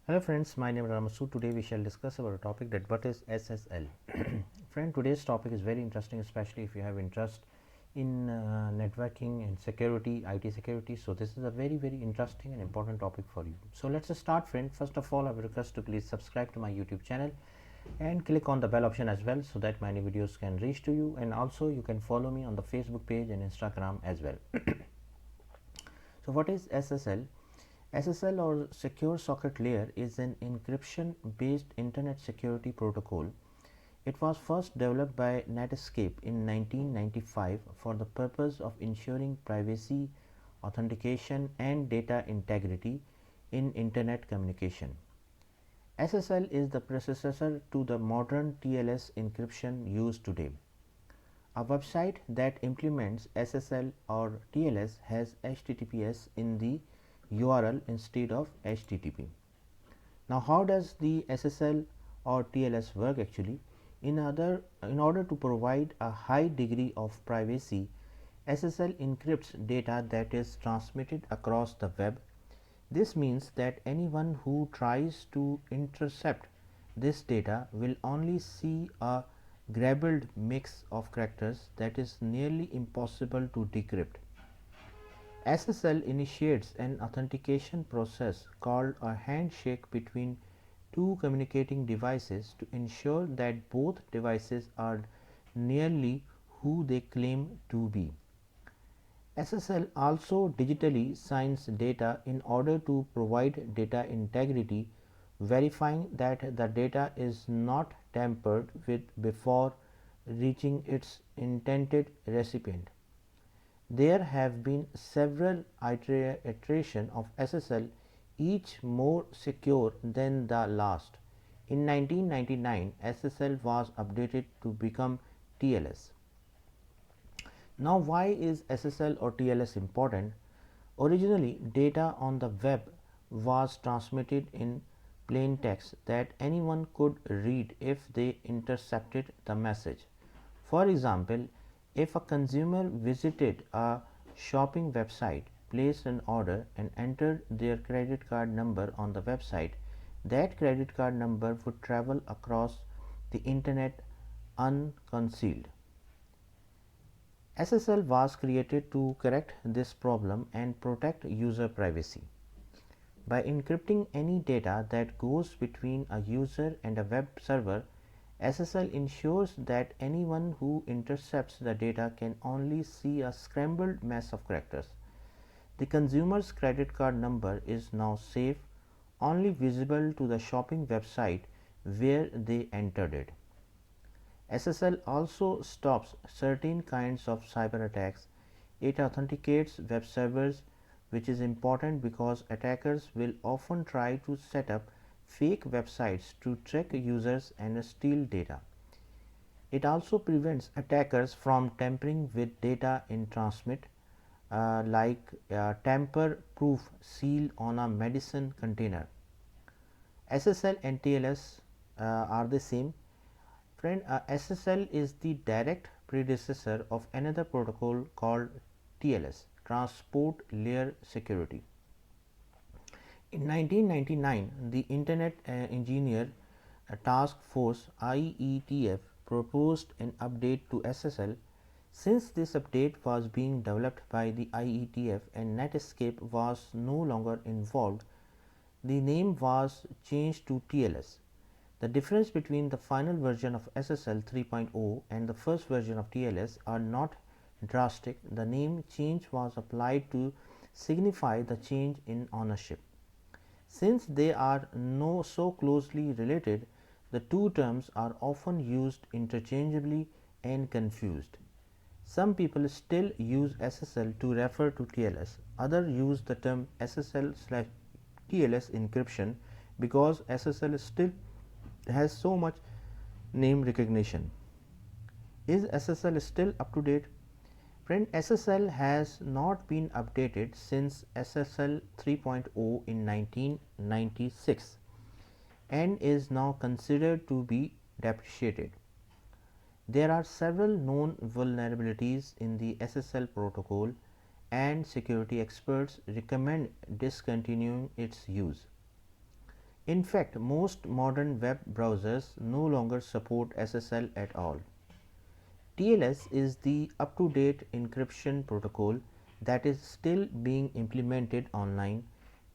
Hello friends, my name is Ramasu. Today we shall discuss about a topic that what is SSL. Friend, today's topic is very interesting, especially if you have interest in networking and security, IT security. So this is a very interesting and important topic for you. So let's just start, friend. First of all, I would request to please subscribe to my YouTube channel and click on the bell option as well, so that my videos can reach to you, and also you can follow me on the Facebook page and Instagram as well. So what is SSL? SSL or Secure Socket Layer is an encryption-based internet security protocol. It was first developed by Netscape in 1995 for the purpose of ensuring privacy, authentication, and data integrity in internet communication. SSL is the predecessor to the modern TLS encryption used today. A website that implements SSL or TLS has HTTPS in the URL instead of HTTP. Now, how does the SSL or TLS work actually? In order to provide a high degree of privacy, SSL encrypts data that is transmitted across the web. This means that anyone who tries to intercept this data will only see a garbled mix of characters that is nearly impossible to decrypt. SSL initiates an authentication process called a handshake between two communicating devices to ensure that both devices are nearly who they claim to be. SSL also digitally signs data in order to provide data integrity, verifying that the data is not tampered with before reaching its intended recipient. There have been several iterations of SSL, each more secure than the last. In 1999, SSL was updated to become TLS. Now, why is SSL or TLS important? Originally, data on the web was transmitted in plain text that anyone could read if they intercepted the message. For example, if a consumer visited a shopping website, placed an order, and entered their credit card number on the website, that credit card number would travel across the internet unconcealed. SSL was created to correct this problem and protect user privacy. By encrypting any data that goes between a user and a web server, SSL ensures that anyone who intercepts the data can only see a scrambled mess of characters. The consumer's credit card number is now safe, only visible to the shopping website where they entered it. SSL also stops certain kinds of cyber attacks. It authenticates web servers, which is important because attackers will often try to set up fake websites to track users and steal data. It also prevents attackers from tampering with data in transmit, like tamper-proof seal on a medicine container. SSL and TLS are the same. Friend, SSL is the direct predecessor of another protocol called TLS, Transport Layer Security. In 1999, the Internet Engineer Task Force (IETF) proposed an update to SSL. Since this update was being developed by the IETF and Netscape was no longer involved, the name was changed to TLS. The difference between the final version of SSL 3.0 and the first version of TLS are not drastic. The name change was applied to signify the change in ownership. Since they are so closely related, the two terms are often used interchangeably and confused. Some people still use SSL to refer to TLS. Others use the term SSL/TLS encryption because SSL still has so much name recognition. Is SSL still up to date? Friend, SSL has not been updated since SSL 3.0 in 1996 and is now considered to be deprecated. There are several known vulnerabilities in the SSL protocol, and security experts recommend discontinuing its use. In fact, most modern web browsers no longer support SSL at all. TLS is the up-to-date encryption protocol that is still being implemented online,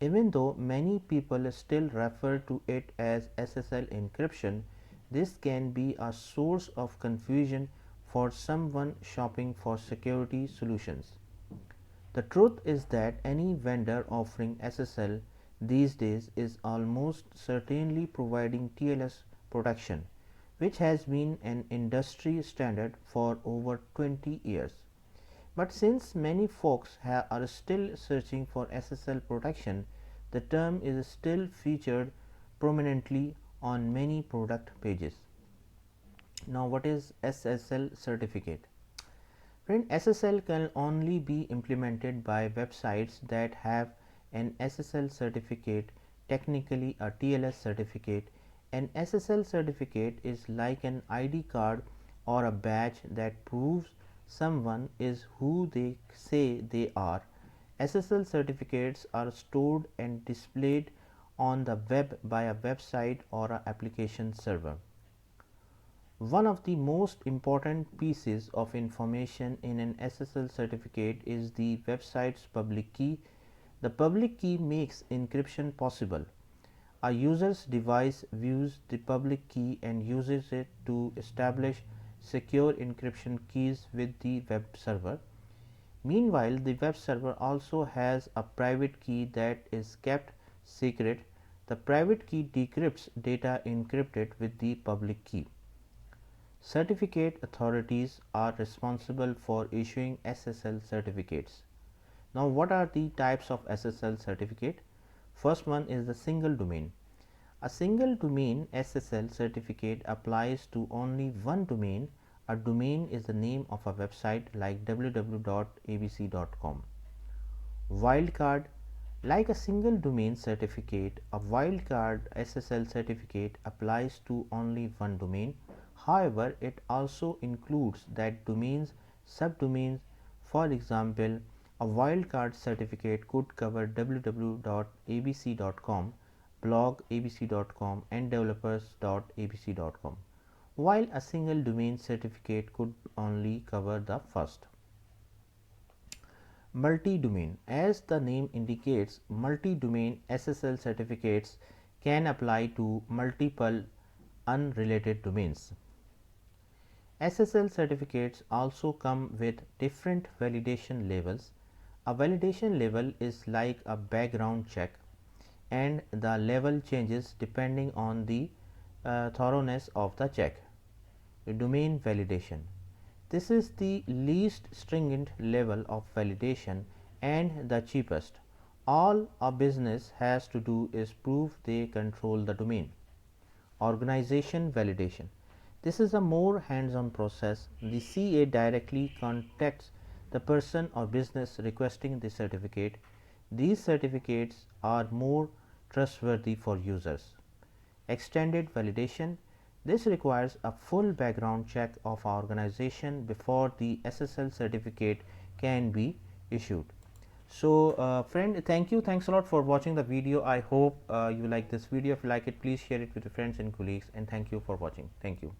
even though many people still refer to it as SSL encryption. This can be a source of confusion for someone shopping for security solutions. The truth is that any vendor offering SSL these days is almost certainly providing TLS protection, which has been an industry standard for over 20 years. But since many folks are still searching for SSL protection, the term is still featured prominently on many product pages. Now, what is Ssl certificate? Friend, SSL can only be implemented by websites that have an SSL certificate, technically a TLS certificate. An SSL certificate is like an ID card or a badge that proves someone is who they say they are. SSL certificates are stored and displayed on the web by a website or an application server. One of the most important pieces of information in an SSL certificate is the website's public key. The public key makes encryption possible. A user's device views the public key and uses it to establish secure encryption keys with the web server. Meanwhile, the web server also has a private key that is kept secret. The private key decrypts data encrypted with the public key. Certificate authorities are responsible for issuing SSL certificates. Now, what are the types of SSL certificate? First one is the single domain. A single domain SSL certificate applies to only one domain. A domain is the name of a website like www.abc.com. Wildcard. Like a single domain certificate, a wildcard SSL certificate applies to only one domain. However, it also includes that domains, subdomains. For example, a wildcard certificate could cover www.abc.com, blog.abc.com and developers.abc.com, while a single domain certificate could only cover the first. Multi-domain. As the name indicates, multi-domain SSL certificates can apply to multiple unrelated domains. SSL certificates also come with different validation levels. A validation level is like a background check, and the level changes depending on the thoroughness of the check. Domain validation. This is the least stringent level of validation and the cheapest. All a business has to do is prove they control the domain. Organization validation. This is a more hands-on process. The CA directly contacts the person or business requesting the certificate. These certificates are more trustworthy for users. Extended validation. This requires a full background check of our organization before the SSL certificate can be issued. So, friend, thanks a lot for watching the video. I hope you like this video. If you like it, please share it with your friends and colleagues, and thank you for watching. Thank you.